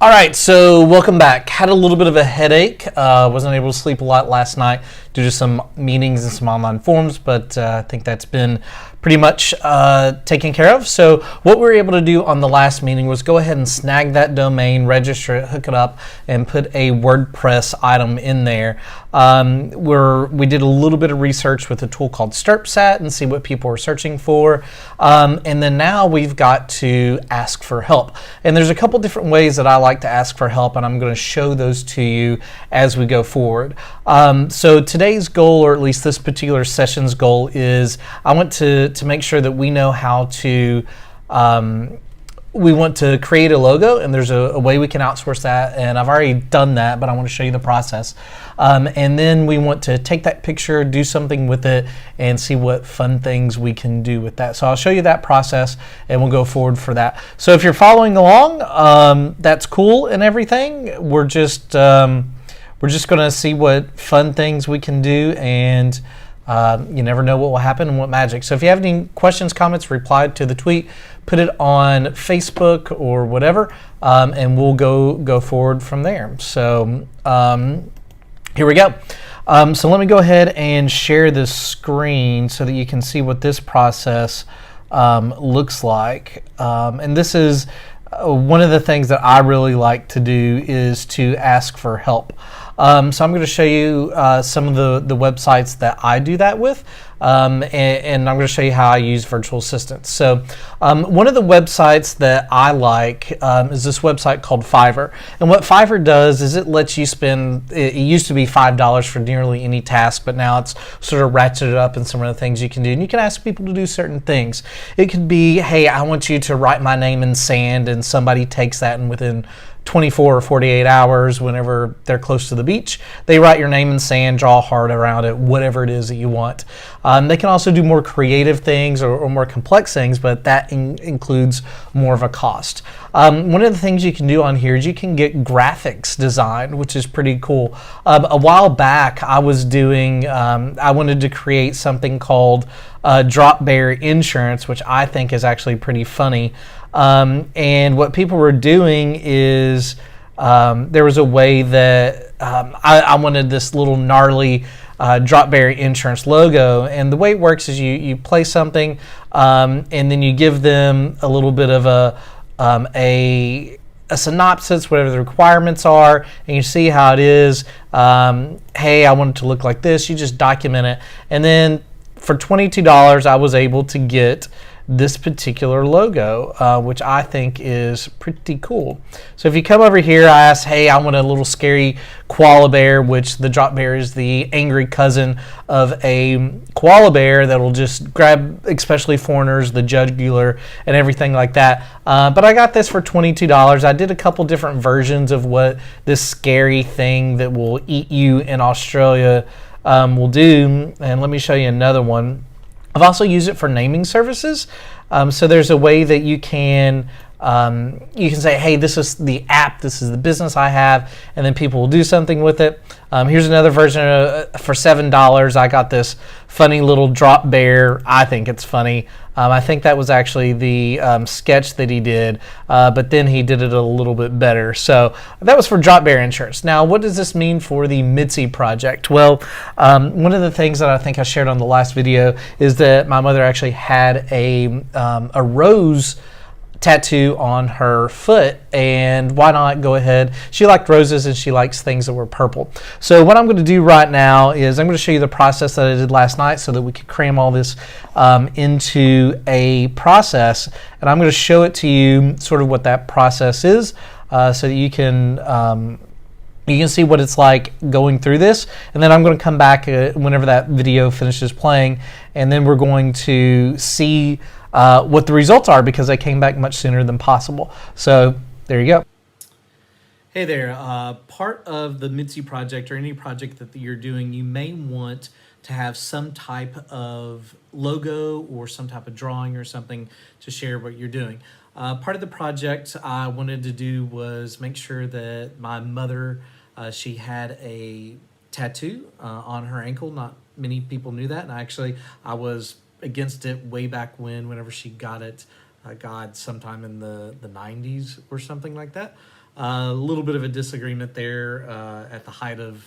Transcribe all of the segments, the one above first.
All right, so welcome back. Had a little bit of a headache. Wasn't able to sleep a lot last night due to some meetings and some online forums, but I think that's been pretty much taken care of. So what we were able to do on the last meeting was go ahead and snag that domain, register it, hook it up, and put a WordPress item in there. We did a little bit of research with a tool called SterpSat and see what people were searching for. And then now we've got to ask for help. And there's a couple different ways that I like to ask for help, and I'm going to show those to you as we go forward. So today's goal, or at least this particular session's goal, is I want to make sure that we know how to we want to create a logo, and there's a way we can outsource that, and I've already done that, but I want to show you the process. And then we want to take that picture, do something with it, and see what fun things we can do with that. So I'll show you that process, and we'll go forward for that. So if you're following along, that's cool and everything. We're just going to see what fun things we can do, and you never know what will happen and what magic. So if you have any questions, comments, reply to the tweet, put it on Facebook or whatever, and we'll go forward from there. So here we go. So let me go ahead and share this screen so that you can see what this process looks like. And this is one of the things that I really like to do is to ask for help. So I'm going to show you some of the websites that I do that with, and I'm going to show you how I use virtual assistants. So one of the websites that I like is this website called Fiverr. And what Fiverr does is it lets you spend, it used to be $5 for nearly any task, but now it's sort of ratcheted up in some of the things you can do. And you can ask people to do certain things. It could be, hey, I want you to write my name in sand, and somebody takes that, and within 24 or 48 hours, whenever they're close to the beach, they write your name in sand, draw a heart around it, whatever it is that you want. They can also do more creative things or more complex things, but that includes more of a cost. One of the things you can do on here is you can get graphics designed, which is pretty cool. A while back, I was doing, I wanted to create something called Drop Bear Insurance, which I think is actually pretty funny. And what people were doing is there was a way that I wanted this little gnarly Drop Bear Insurance logo, and the way it works is you play something and then you give them a little bit of a synopsis, whatever the requirements are, and you see how it is. Hey, I want it to look like this. You just document it, and then for $22 I was able to get this particular logo, which I think is pretty cool. So if you come over here, I asked, hey, I want a little scary koala bear, which the drop bear is the angry cousin of a koala bear that will just grab especially foreigners, the jugular, and everything like that. But I got this for $22. I did a couple different versions of what this scary thing that will eat you in Australia will do, and let me show you another one. I've also used it for naming services. So there's a way that you can say, hey, this is the app, this is the business I have, and then people will do something with it. Here's another version for $7. I got this funny little drop bear. I think it's funny. I think that was actually the sketch that he did, but then he did it a little bit better. So that was for Drop Bear Insurance. Now, what does this mean for the Mitzi project? Well, one of the things that I think I shared on the last video is that my mother actually had a rose tattoo on her foot, and why not go ahead? She liked roses and she likes things that were purple. So what I'm going to do right now is I'm going to show you the process that I did last night so that we could cram all this into a process, and I'm going to show it to you sort of what that process is so that you can see what it's like going through this, and then I'm going to come back whenever that video finishes playing, and then we're going to see what the results are, because they came back much sooner than possible. So there you go. Hey there. Part of the Mitzi project, or any project that you're doing, you may want to have some type of logo or some type of drawing or something to share what you're doing. Part of the project I wanted to do was make sure that my mother, she had a tattoo on her ankle. Not many people knew that, and I was against it way back whenever she got it, God, sometime in the 90s or something like that. A little bit of a disagreement there at the height of,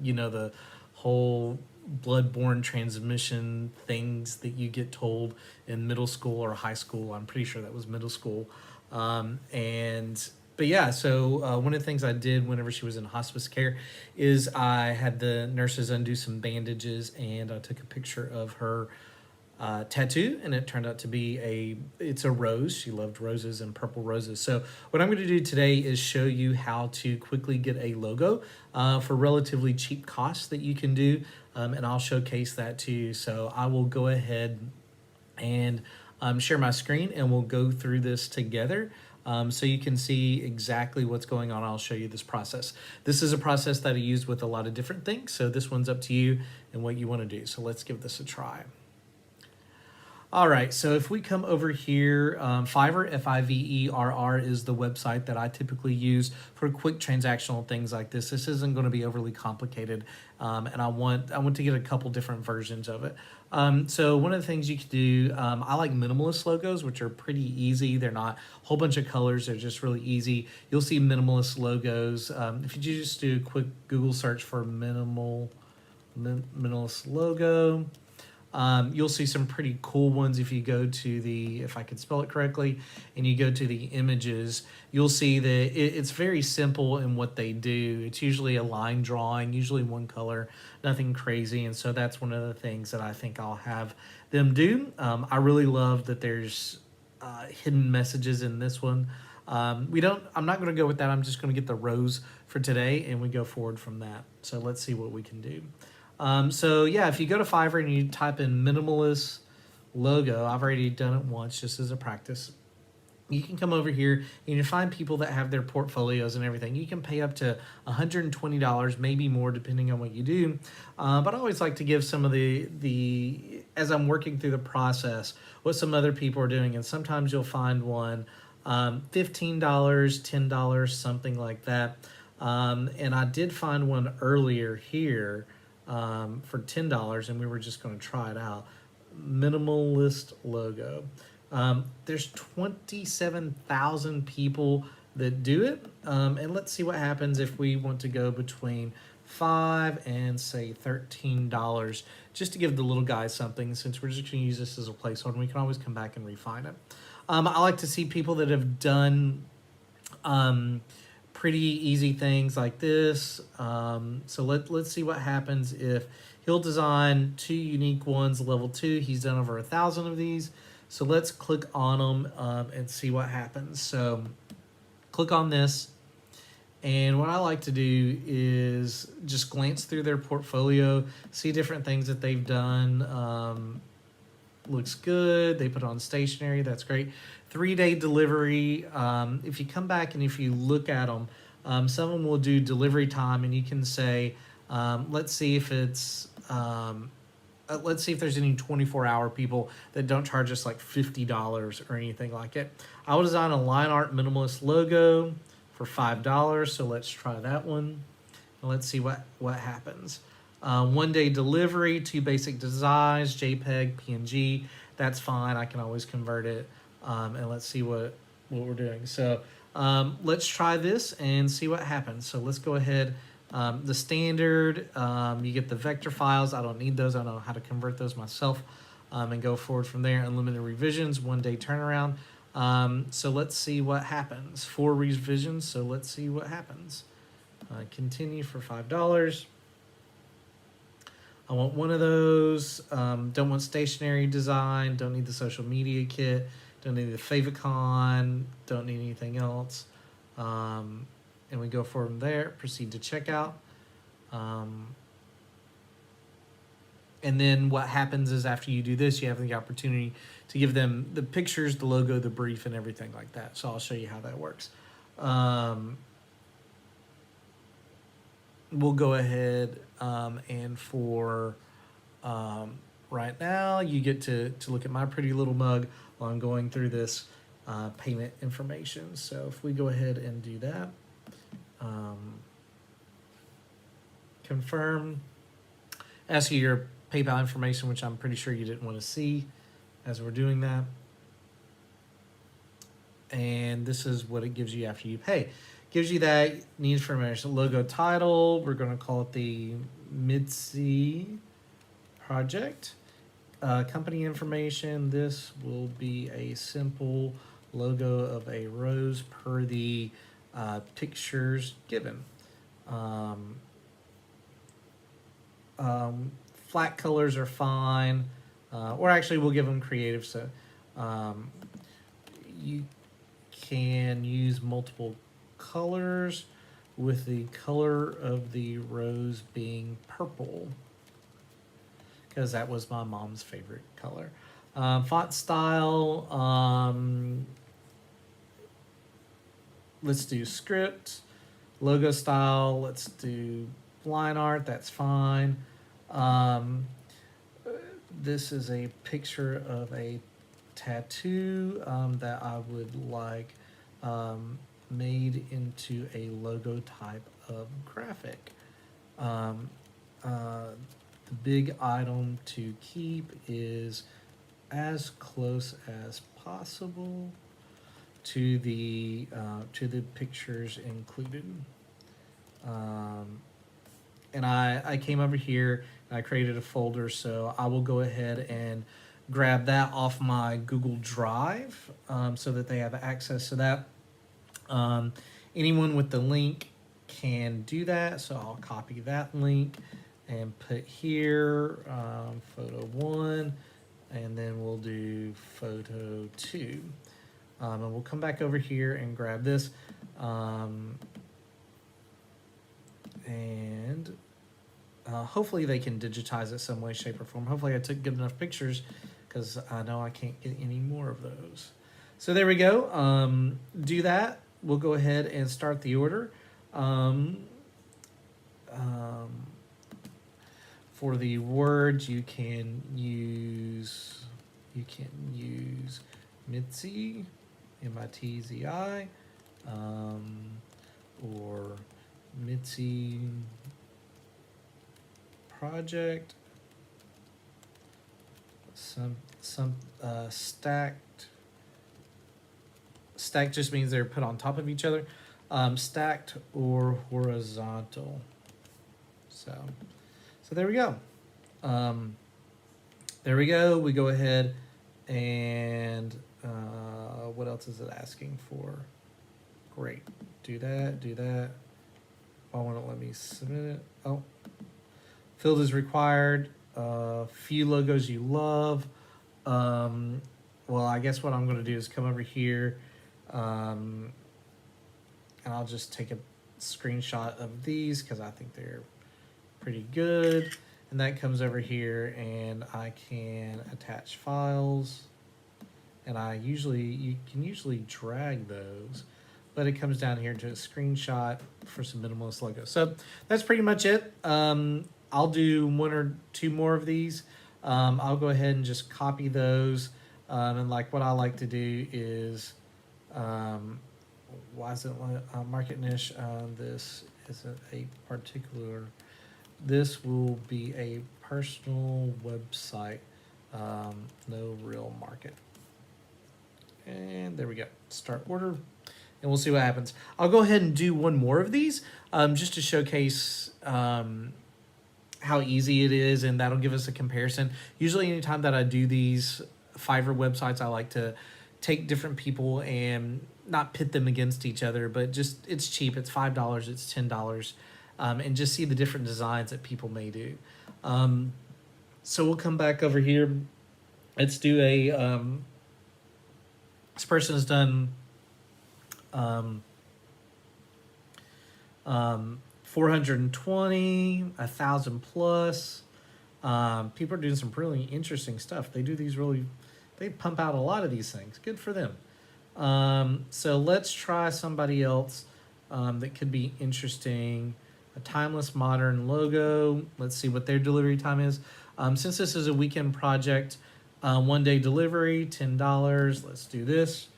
the whole bloodborne transmission things that you get told in middle school or high school. I'm pretty sure that was middle school. But yeah, so one of the things I did whenever she was in hospice care is I had the nurses undo some bandages, and I took a picture of her tattoo, and it turned out to be it's a rose. She loved roses and purple roses. So what I'm going to do today is show you how to quickly get a logo for relatively cheap costs that you can do, and I'll showcase that to you. So I will go ahead and share my screen, and we'll go through this together. So you can see exactly what's going on. I'll show you this process. This is a process that I use with a lot of different things, so this one's up to you and what you want to do. So let's give this a try. All right, so if we come over here, Fiverr, Fiverr is the website that I typically use for quick transactional things like this. This isn't going to be overly complicated, and I want to get a couple different versions of it. So one of the things you can do, I like minimalist logos, which are pretty easy. They're not a whole bunch of colors. They're just really easy. You'll see minimalist logos. If you just do a quick Google search for minimalist logo, you'll see some pretty cool ones. If you go to if I could spell it correctly, and you go to the images, you'll see that it's very simple in what they do. It's usually a line drawing, usually one color, nothing crazy. And so that's one of the things that I think I'll have them do. I really love that there's hidden messages in this one. I'm not going to go with that. I'm just going to get the rose for today, and we go forward from that. So let's see what we can do. So yeah, if you go to Fiverr and you type in minimalist logo, I've already done it once just as a practice. You can come over here and you find people that have their portfolios and everything. You can pay up to $120, maybe more depending on what you do. But I always like to give some of the as I'm working through the process, what some other people are doing. And sometimes you'll find one $15, $10, something like that. And I did find one earlier here for $10, and we were just going to try it out. Minimalist logo. There's 27,000 people that do it, and let's see what happens if we want to go between $5 and say $13, just to give the little guy something. Since we're just going to use this as a placeholder, we can always come back and refine it. I like to see people that have done pretty easy things like this. So let's see what happens if he'll design 2 unique ones, level 2. He's done over 1,000 of these. So let's click on them and see what happens. So click on this. And what I like to do is just glance through their portfolio, see different things that they've done. Looks good. They put on stationery. That's great. 3-day delivery. If you come back and if you look at them, some of them will do delivery time, and you can say, let's see if there's any 24-hour people that don't charge us like $50 or anything like it. I will design a line art minimalist logo for $5. So let's try that one. And let's see what happens. 1-day delivery, 2 basic designs, JPEG, PNG. That's fine. I can always convert it. And let's see what we're doing. So let's try this and see what happens. So let's go ahead. The standard, you get the vector files. I don't need those. I know how to convert those myself, and go forward from there. Unlimited revisions, 1-day turnaround. So let's see what happens. 4 revisions. So let's see what happens. Continue for $5. I want one of those. Don't want stationary design. Don't need the social media kit. Don't need the favicon. Don't need anything else. And we go from there. Proceed to checkout. And then what happens is after you do this, you have the opportunity to give them the pictures, the logo, the brief, and everything like that. So I'll show you how that works. We'll go ahead and for right now, you get to look at my pretty little mug while I'm going through this payment information. So if we go ahead and do that, confirm, ask you your PayPal information, which I'm pretty sure you didn't want to see as we're doing that. And this is what it gives you after you pay. gives you that need information. Logo title, we're going to call it the Mitzi project. Company information, this will be a simple logo of a rose per the pictures given. Flat colors are fine, or actually we'll give them creative, so you can use multiple colors with the color of the rose being purple, because that was my mom's favorite color. Font style, let's do script. Logo style, let's do line art, that's fine. This is a picture of a tattoo that I would like made into a logo type of graphic. The big item to keep is as close as possible to the pictures included. And I came over here and I created a folder, so I will go ahead and grab that off my Google Drive so that they have access to that. Anyone with the link can do that, so I'll copy that link and put here photo 1, and then we'll do photo 2. And we'll come back over here and grab this. And hopefully they can digitize it some way, shape, or form. Hopefully I took good enough pictures, because I know I can't get any more of those. So there we go. Do that. We'll go ahead and start the order. For the words, you can use Mitzi, M-I-T-Z-I, or Mitzi project. Some stacked. Stacked just means they're put on top of each other. Stacked or horizontal. So there we go. There we go. We go ahead and what else is it asking for? Great. Do that. Oh, won't let me submit it. Oh, field is required. Few logos you love. Well, I guess what I'm going to do is come over here, and I'll just take a screenshot of these because I think they're pretty good. And that comes over here, and I can attach files. And you can usually drag those, but it comes down here to a screenshot for some minimalist logos. So that's pretty much it. I'll do 1 or 2 more of these. I'll go ahead and just copy those. And like what I like to do is, why is it market niche? This isn't a particular. This will be a personal website, no real market. And there we go. Start order, and we'll see what happens. I'll go ahead and do 1 more of these just to showcase how easy it is, and that'll give us a comparison. Usually anytime that I do these Fiverr websites, I like to take different people and not pit them against each other, but just, it's cheap. It's $5, it's $10, and just see the different designs that people may do. So we'll come back over here. Let's do a, this person has done 420, 1,000 plus. People are doing some really interesting stuff. They do these they pump out a lot of these things. Good for them. So let's try somebody else that could be interesting. A timeless modern logo. Let's see what their delivery time is. Since this is a weekend project, 1-day delivery, $10. Let's do this.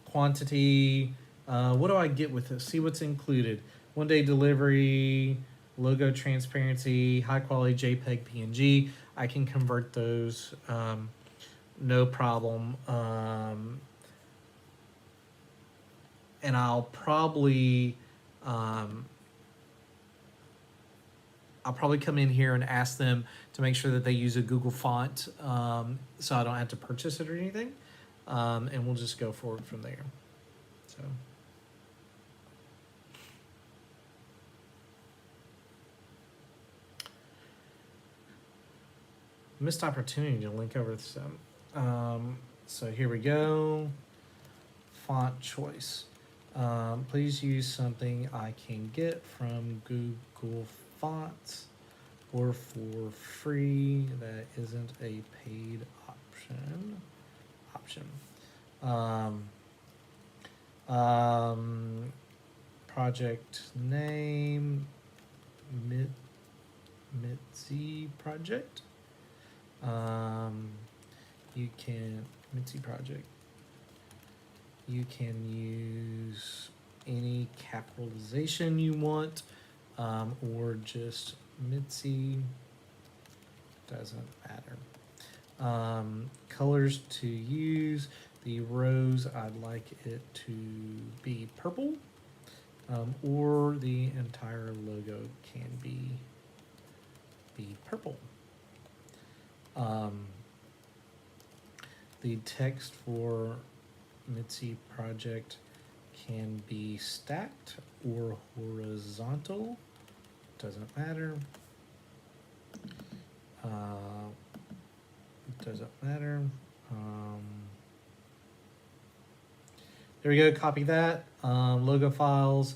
Quantity. What do I get with this? See what's included. 1-day delivery, logo transparency, high quality JPEG, PNG. I can convert those, no problem. and I'll probably come in here and ask them to make sure that they use a Google font, so I don't have to purchase it or anything, and we'll just go forward from there. So. Missed opportunity to link over some. So here we go. Font choice. Please use something I can get from Google Fonts or for free that isn't a paid option. Project name Mitzi project. You can Mitzi project. You can use any capitalization you want, or just Mitzi. Doesn't matter. Colors to use. The rose, I'd like it to be purple, or the entire logo can be purple. The text for Mitzi project can be stacked or horizontal. Doesn't matter. Doesn't matter. There we go. Copy that. Logo files.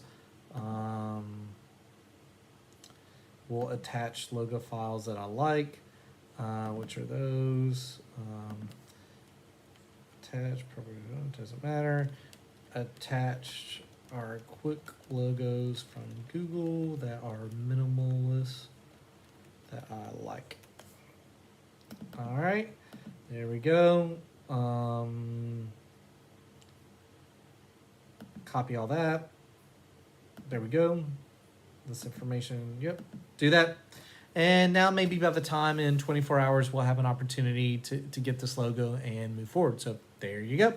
We'll attach logo files that I like. Which are those? Attach, probably doesn't matter. Attach our quick logos from Google that are minimalist that I like. All right, there we go. Copy all that. There we go. This information, yep, do that. And now maybe by the time in 24 hours, we'll have an opportunity to get this logo and move forward. So there you go.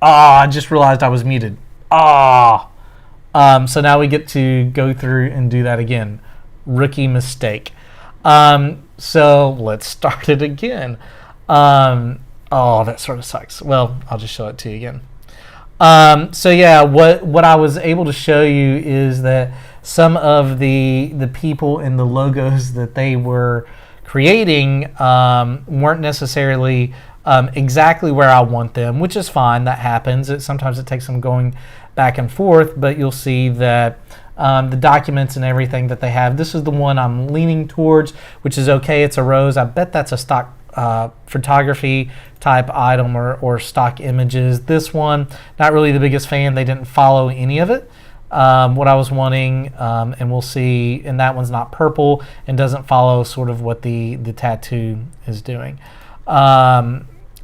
I just realized I was muted. So now we get to go through and do that again. Rookie mistake. So let's start it again. That sort of sucks. Well, I'll just show it to you again. So yeah, what I was able to show you is that some of the people and the logos that they were creating weren't necessarily exactly where I want them, which is fine. That happens. Sometimes it takes some going back and forth, but you'll see that the documents and everything that they have. This is the one I'm leaning towards, which is okay. It's a rose. I bet that's a stock photography type item or stock images. This one, not really the biggest fan. They didn't follow any of it. What I was wanting, and we'll see, and that one's not purple and doesn't follow sort of what the tattoo is doing.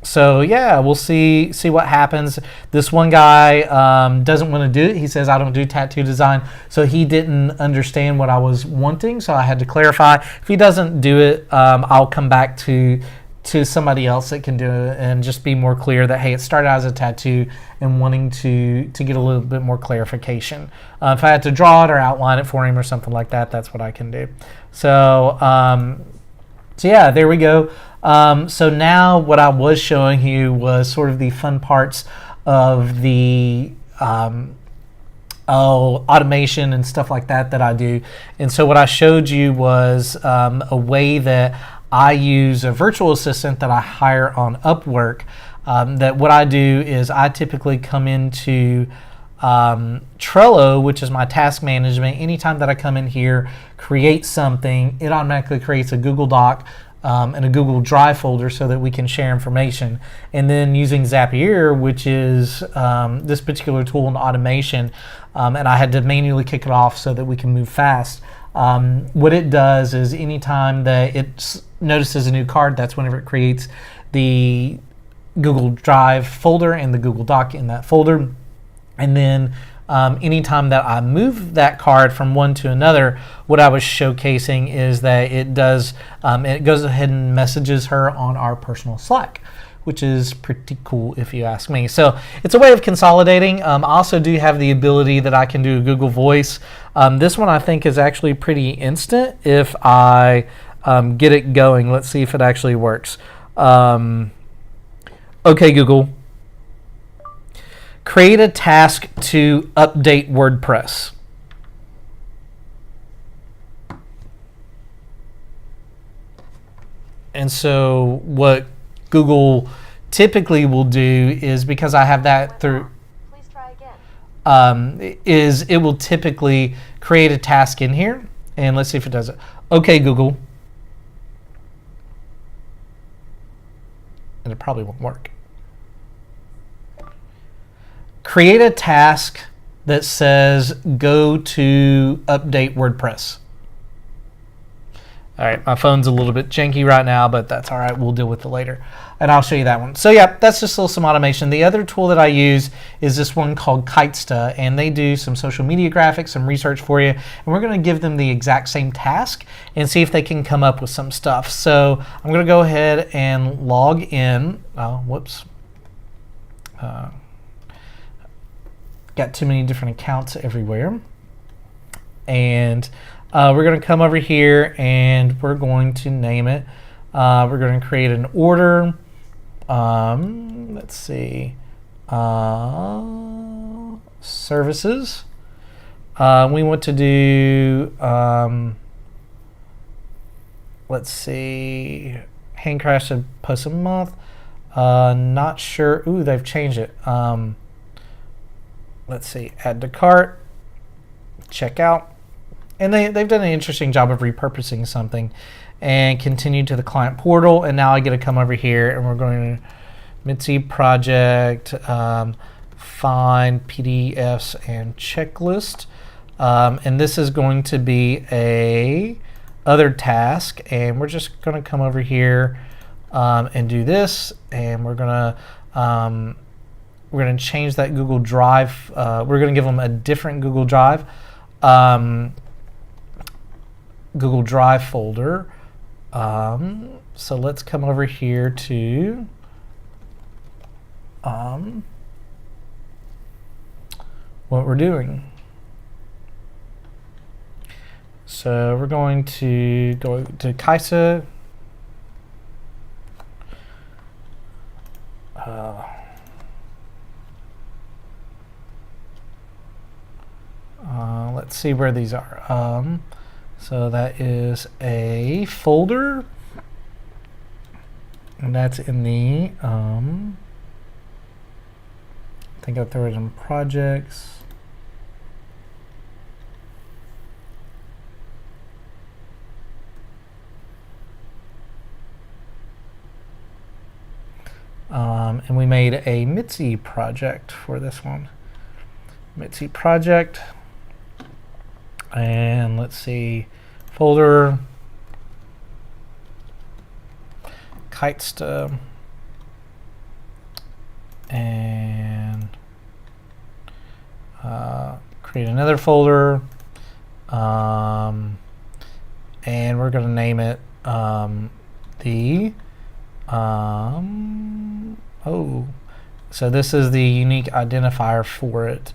So yeah, we'll see what happens. This one guy doesn't want to do it. He says, I don't do tattoo design. So he didn't understand what I was wanting, so I had to clarify. If he doesn't do it, I'll come back to somebody else that can do it and just be more clear that, hey, it started out as a tattoo and wanting to get a little bit more clarification. If I had to draw it or outline it for him or something like that, that's what I can do. So yeah, there we go. So now what I was showing you was sort of the fun parts of the automation and stuff like that I do. And so what I showed you was a way that I use a virtual assistant that I hire on Upwork. That what I do is I typically come into Trello, which is my task management. Anytime that I come in here, create something, it automatically creates a Google Doc and a Google Drive folder so that we can share information. And then using Zapier, which is this particular tool in automation, and I had to manually kick it off so that we can move fast. What it does is anytime that it notices a new card, that's whenever it creates the Google Drive folder and the Google Doc in that folder. And then anytime that I move that card from one to another, what I was showcasing is that it does, it goes ahead and messages her on our personal Slack, which is pretty cool if you ask me. So it's a way of consolidating. I also do have the ability that I can do Google Voice. This one I think is actually pretty instant if I get it going. Let's see if it actually works. Okay, Google. Create a task to update WordPress. And so what Google typically will do is, because I have that through, please try again. Is it will typically create a task in here, and let's see if it does it. Okay, Google. And it probably won't work. Create a task that says go to update WordPress. All right, my phone's a little bit janky right now, but that's all right. We'll deal with it later, and I'll show you that one. So yeah, that's just a little some automation. The other tool that I use is this one called Kitesta, and they do some social media graphics, some research for you, and we're going to give them the exact same task and see if they can come up with some stuff. So I'm going to go ahead and log in. Oh, whoops. Got too many different accounts everywhere. And we're going to come over here and we're going to name it. We're going to create an order. Let's see. Services. We want to do, let's see, hand crash and post a month. Not sure. Ooh, they've changed it. Let's see, add to cart, check out. And they've done an interesting job of repurposing something, and continue to the client portal. And now I get to come over here and we're going to Mitzi project, find PDFs and checklist. And this is going to be a other task. And we're just going to come over here and do this. And we're going to change that Google Drive. We're going to give them a different Google Drive. Google Drive folder. So let's come over here to what we're doing. So we're going to go to Kaisa. Let's see where these are. So that is a folder, and that's in the, I think I threw it in projects. And we made a Mitzi project for this one. Mitzi project. And let's see, folder, Kitesta, and create another folder, and we're going to name it so this is the unique identifier for it.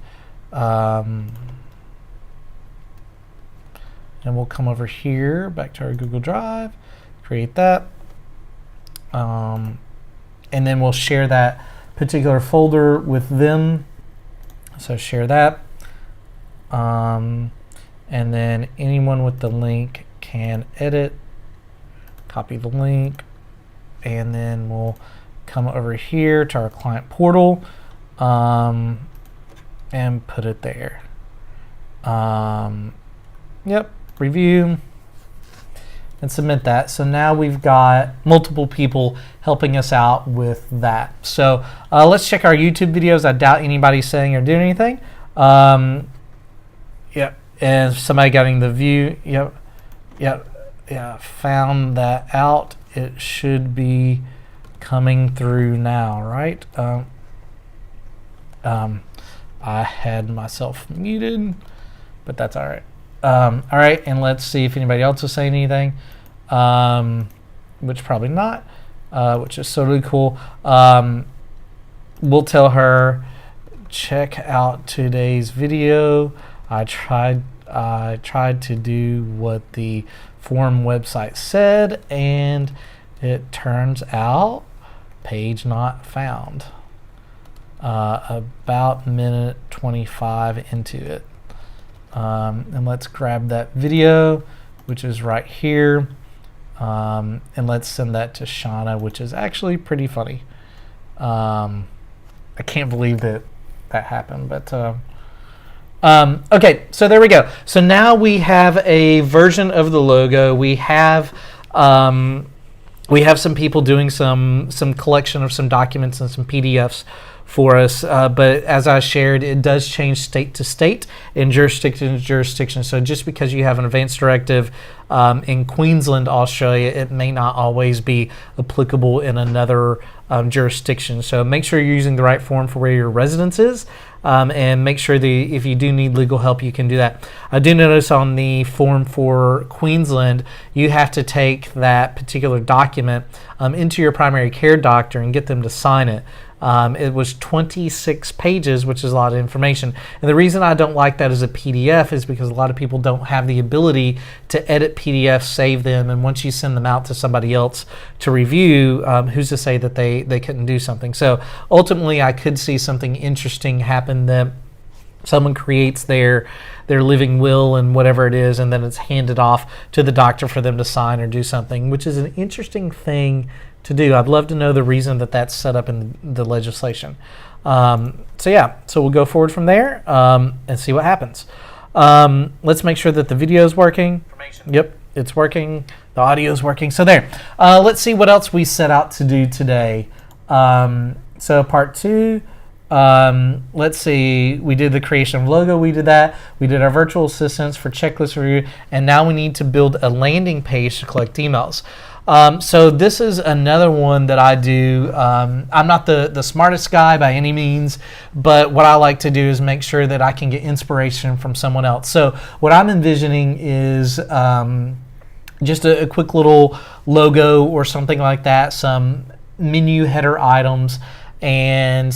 And we'll come over here, back to our Google Drive, create that. And then we'll share that particular folder with them. So share that. And then anyone with the link can edit, copy the link, and then we'll come over here to our client portal and put it there. Yep. Review and submit that. So now we've got multiple people helping us out with that. So let's check our YouTube videos. I doubt anybody's saying or doing anything. Yep. And somebody getting the view. Yep. Yeah. Found that out. It should be coming through now, right? I had myself muted, but that's all right. All right, and let's see if anybody else is saying anything, which probably not, which is totally cool. We'll tell her, check out today's video. I tried to do what the forum website said, and it turns out page not found. About minute 25 into it. And let's grab that video, which is right here, and let's send that to Shauna, which is actually pretty funny. I can't believe that happened, but okay, so there we go. So now we have a version of the logo. We have some people doing some collection of some documents and some PDFs for us, but as I shared, it does change state to state and jurisdiction to jurisdiction. So just because you have an advance directive in Queensland, Australia, it may not always be applicable in another jurisdiction. So make sure you're using the right form for where your residence is, and make sure that if you do need legal help, you can do that. I do notice on the form for Queensland, you have to take that particular document into your primary care doctor and get them to sign it. It was 26 pages, which is a lot of information. And the reason I don't like that as a PDF is because a lot of people don't have the ability to edit PDFs, save them, and once you send them out to somebody else to review, who's to say that they couldn't do something? So ultimately, I could see something interesting happen that someone creates their living will and whatever it is, and then it's handed off to the doctor for them to sign or do something, which is an interesting thing to do. I'd love to know the reason that that's set up in the legislation. So we'll go forward from there and see what happens. Let's make sure that the video is working. Yep, it's working. The audio is working. So there. Let's see what else we set out to do today. So part 2. Let's see, we did the creation of logo, we did that, we did our virtual assistants for checklist review, and now we need to build a landing page to collect emails. So this is another one that I do. I'm not the smartest guy by any means, but what I like to do is make sure that I can get inspiration from someone else. So what I'm envisioning is just a quick little logo or something like that, some menu header items, and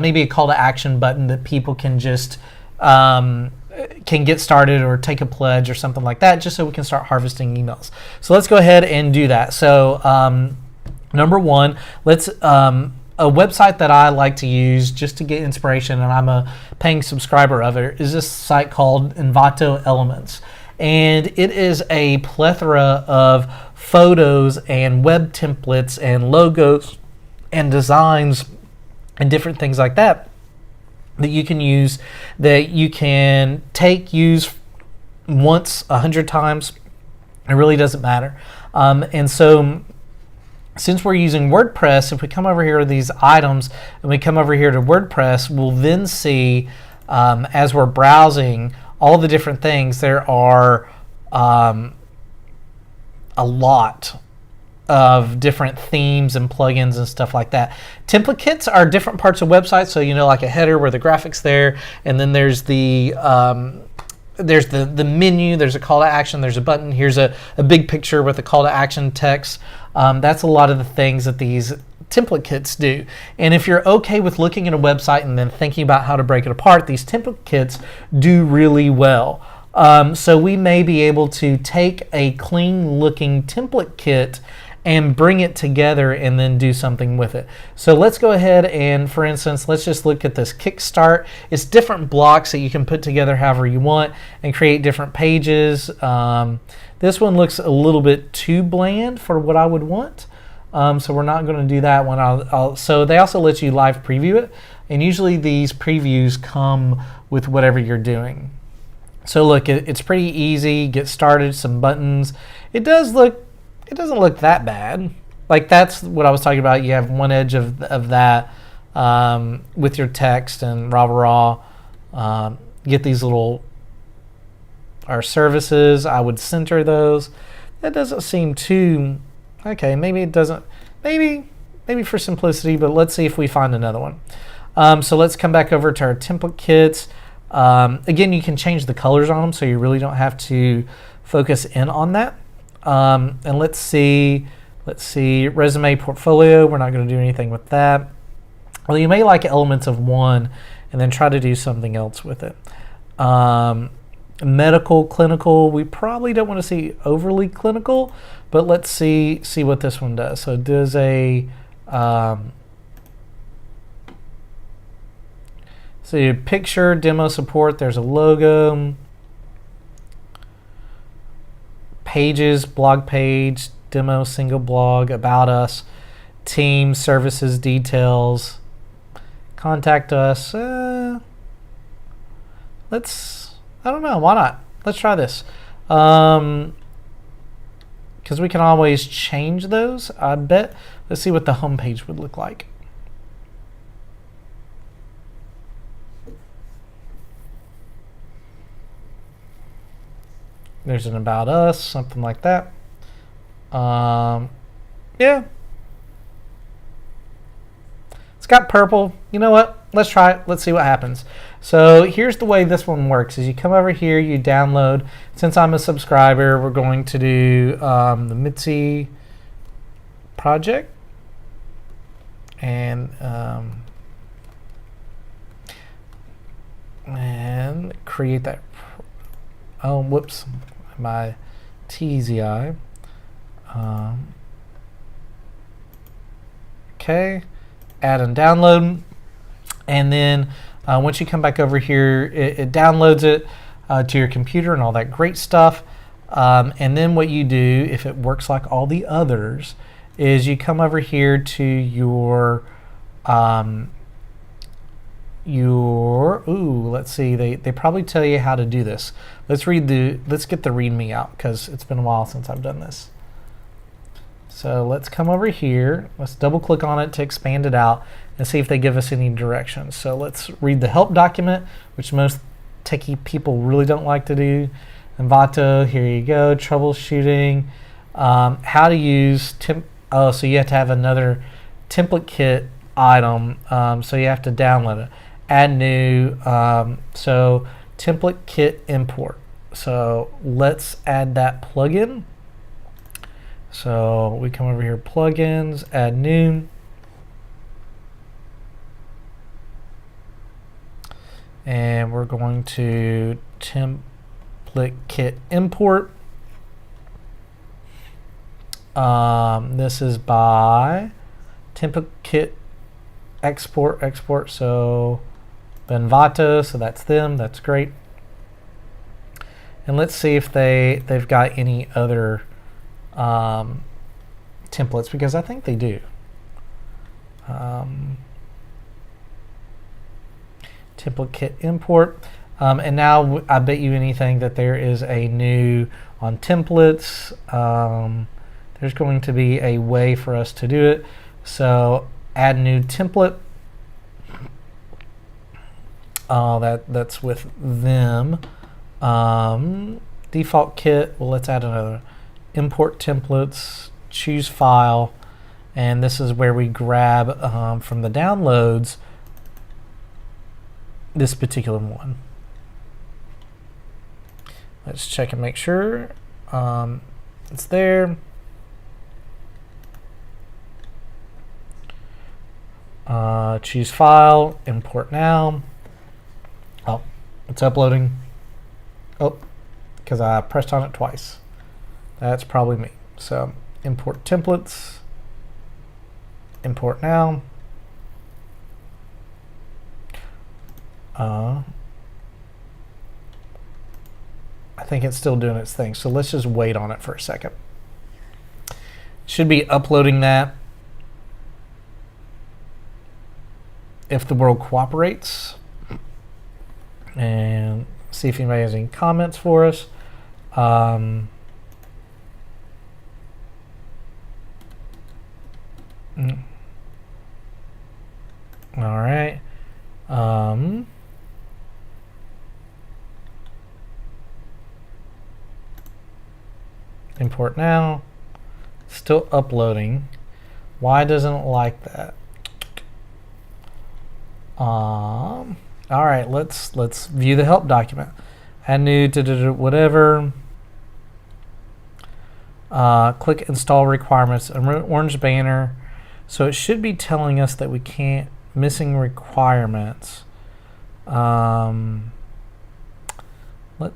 maybe a call to action button that people can just can get started or take a pledge or something like that, just so we can start harvesting emails. So let's go ahead and do that. So number one, let's a website that I like to use just to get inspiration, and I'm a paying subscriber of it, is this site called Envato Elements. And it is a plethora of photos and web templates and logos and designs and different things like that that you can use, that you can use once 100 times. It really doesn't matter. And so since we're using WordPress, if we come over here to these items and we come over here to WordPress, we'll then see as we're browsing all the different things, there are a lot of different themes and plugins and stuff like that. Template kits are different parts of websites, so like a header where the graphic's there, and then there's the menu, there's a call to action, there's a button, here's a big picture with a call to action text. That's a lot of the things that these template kits do. And if you're okay with looking at a website and then thinking about how to break it apart, these template kits do really well. So we may be able to take a clean looking template kit and bring it together and then do something with it. So let's go ahead and, for instance, let's just look at this Kickstart. It's different blocks that you can put together however you want and create different pages. This one looks a little bit too bland for what I would want. So we're not going to do that one. So they also let you live preview it, and usually these previews come with whatever you're doing. So look, it's pretty easy. Get started, some buttons. It doesn't look that bad. Like, that's what I was talking about. You have one edge of that with your text and rah. Get these little our services. I would center those. That doesn't seem too okay. Maybe it doesn't. Maybe for simplicity. But let's see if we find another one. So let's come back over to our template kits. Again, you can change the colors on them, so you really don't have to focus in on that. And let's see, resume portfolio. We're not going to do anything with that. Well, you may like elements of one and then try to do something else with it. Medical, clinical, we probably don't want to see overly clinical, but let's see what this one does. So it does a picture, demo support, there's a logo, pages, blog page, demo, single blog, about us, team, services, details, contact us. I don't know, why not? Let's try this. Because we can always change those, I bet. Let's see what the home page would look like. There's an about us, something like that. Yeah. It's got purple. You know what? Let's try it. Let's see what happens. So here's the way this one works. Is you come over here, you download. Since I'm a subscriber, we're going to do the Mitzi project. And create that. Oh, whoops. My TZI. Okay. Add and download. And then once you come back over here, it downloads it to your computer and all that great stuff. And then what you do, if it works like all the others, is you come over here to your let's see, they probably tell you how to do this. Let's get the README out, because it's been a while since I've done this. So let's come over here, let's double click on it to expand it out and see if they give us any directions. So let's read the help document, which most techie people really don't like to do. Envato, here you go, troubleshooting, how to use so you have to have another template kit item, so you have to download it. Add new, so template kit import. So let's add that plugin. So we come over here, plugins, add new. and we're going to template kit import. This is by template kit export. So Envato, so that's them. That's great. And let's see if they've got any other templates, because I think they do. Template kit import. And now I bet you anything that there is a new on templates. There's going to be a way for us to do it. So add new template. That's with them. Default kit. Well, let's add another. Import templates. Choose file. And this is where we grab from the downloads this particular one. Let's check and make sure it's there. Choose file, import now. Oh, it's uploading. Oh, because I pressed on it twice. That's probably me. So import templates, import now. I think it's still doing its thing, so let's just wait on it for a second. Should be uploading that if the world cooperates. And see if anybody has any comments for us. All right. Import now. Still uploading. Why doesn't it like that? All right, let's view the help document. Add new whatever. Click install requirements. An orange banner. So it should be telling us that we can't. Missing requirements. Let's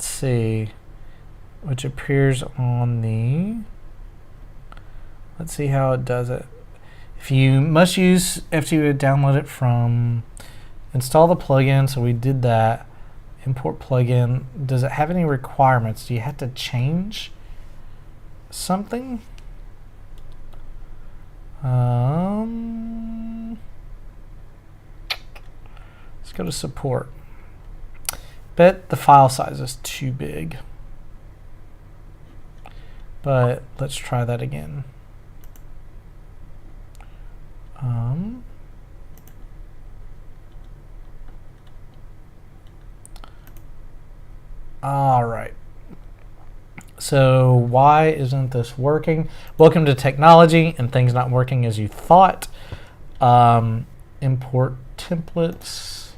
see. Which appears on the. Let's see how it does it. If you must use after you download it from. Install the plugin. So we did that. Import plugin. Does it have any requirements? Do you have to change something? Let's go to support. Bet the file size is too big. But let's try that again. All right. So why isn't this working? Welcome to technology and things not working as you thought. Import templates.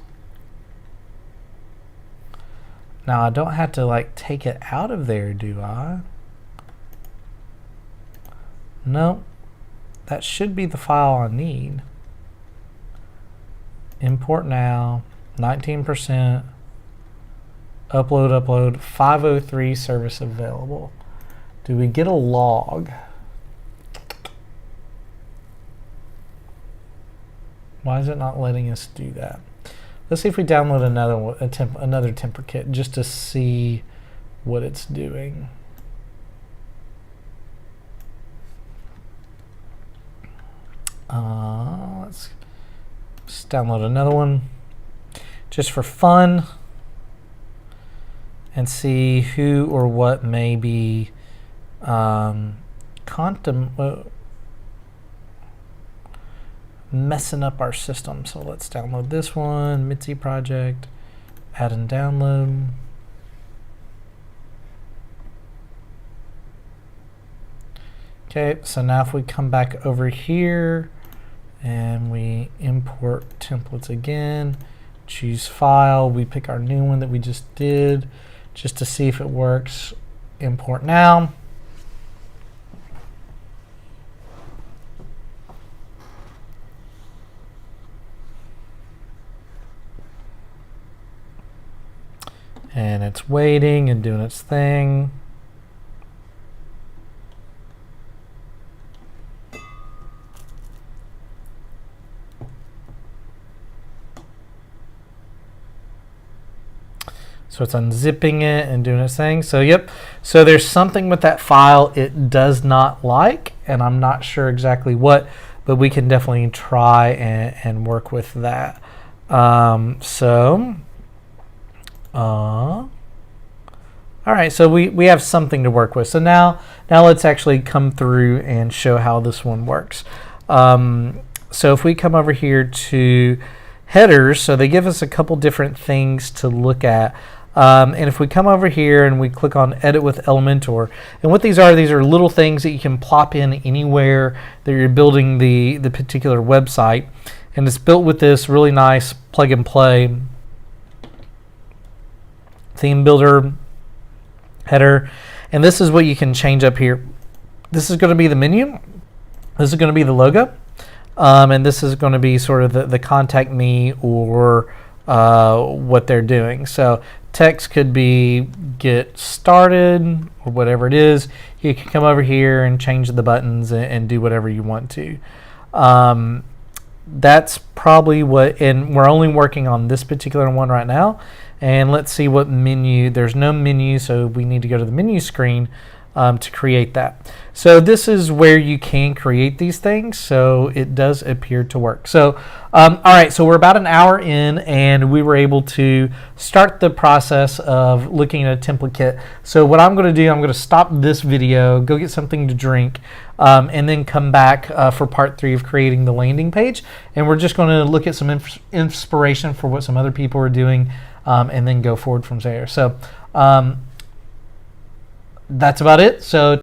Now I don't have to like take it out of there, do I? No, that should be the file I need. Import now, 19%. Upload, 503 service available. Do we get a log? Why is it not letting us do that? Let's see if we download another one, another temper kit, just to see what it's doing. Let's download another one, just for fun, and see who or what may be messing up our system. So let's download this one, Mitzi project, add and download. Okay, so now if we come back over here and we import templates again, choose file, we pick our new one that we just did, just to see if it works. Import now. and it's waiting and doing its thing. So it's unzipping it and doing its thing. So yep, so there's something with that file it does not like, and I'm not sure exactly what, but we can definitely try and work with that. All right, so we have something to work with. So now let's actually come through and show how this one works. So if we come over here to headers, so they give us a couple different things to look at. And if we come over here and we click on Edit with Elementor, and what these are little things that you can plop in anywhere that you're building the particular website. And it's built with this really nice plug and play theme builder header. And this is what you can change up here. This is going to be the menu. This is going to be the logo. And this is going to be sort of the contact me or what they're doing. So text could be get started or whatever it is. You can come over here and change the buttons and do whatever you want to. That's probably what, and we're only working on this particular one right now. And let's see what menu. There's no menu, so we need to go to the menu screen to create that. So this is where you can create these things. So it does appear to work. So all right, so we're about an hour in, and we were able to start the process of looking at a template kit. So what I'm going to do, I'm going to stop this video, go get something to drink, and then come back for part 3 of creating the landing page. And we're just going to look at some inspiration for what some other people are doing, and then go forward from there. So that's about it. So